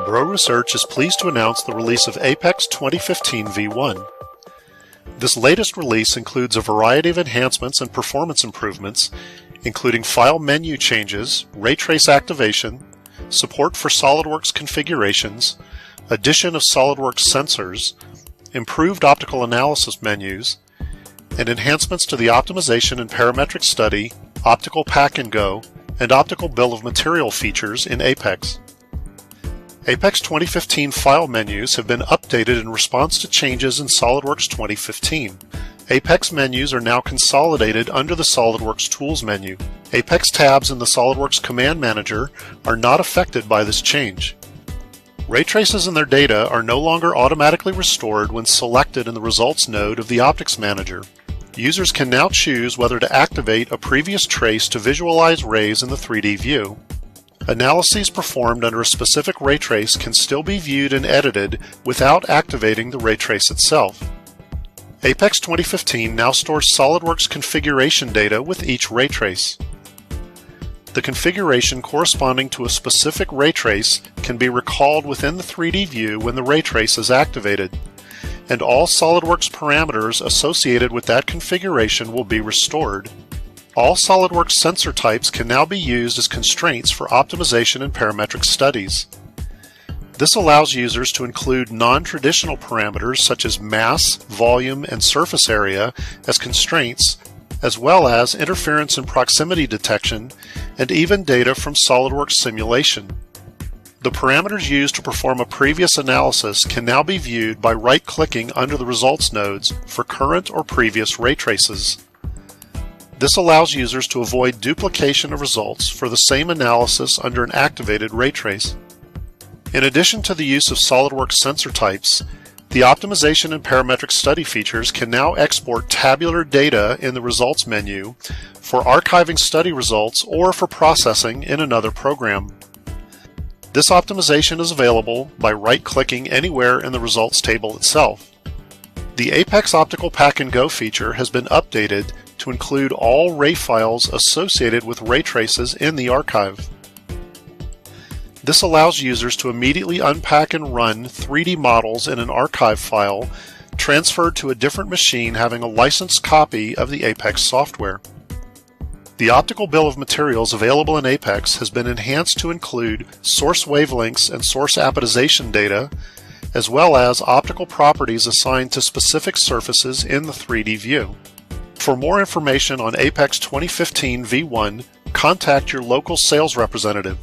Bro Research is pleased to announce the release of Apex 2015 V1. This latest release includes a variety of enhancements and performance improvements, including file menu changes, ray trace activation, support for SOLIDWORKS configurations, addition of SOLIDWORKS sensors, improved optical analysis menus, and enhancements to the optimization and parametric study, optical pack and go, and optical bill of material features in Apex. Apex 2015 file menus have been updated in response to changes in SOLIDWORKS 2015. Apex menus are now consolidated under the SOLIDWORKS Tools menu. Apex tabs in the SOLIDWORKS Command Manager are not affected by this change. Ray traces and their data are no longer automatically restored when selected in the Results node of the Optics Manager. Users can now choose whether to activate a previous trace to visualize rays in the 3D view. Analyses performed under a specific ray trace can still be viewed and edited without activating the ray trace itself. Apex 2015 now stores SOLIDWORKS configuration data with each ray trace. The configuration corresponding to a specific ray trace can be recalled within the 3D view when the ray trace is activated, and all SOLIDWORKS parameters associated with that configuration will be restored. All SOLIDWORKS sensor types can now be used as constraints for optimization and parametric studies. This allows users to include non-traditional parameters such as mass, volume, and surface area as constraints, as well as interference and proximity detection, and even data from SOLIDWORKS simulation. The parameters used to perform a previous analysis can now be viewed by right-clicking under the Results nodes for current or previous ray traces. This allows users to avoid duplication of results for the same analysis under an activated ray trace. In addition to the use of SOLIDWORKS sensor types, the optimization and parametric study features can now export tabular data in the Results menu for archiving study results or for processing in another program. This optimization is available by right-clicking anywhere in the results table itself. The Apex Optical Pack and Go feature has been updated to include all ray files associated with ray traces in the archive. This allows users to immediately unpack and run 3D models in an archive file transferred to a different machine having a licensed copy of the Apex software. The optical bill of materials available in Apex has been enhanced to include source wavelengths and source apodization data, as well as optical properties assigned to specific surfaces in the 3D view. For more information on Apex 2015 V1, contact your local sales representative.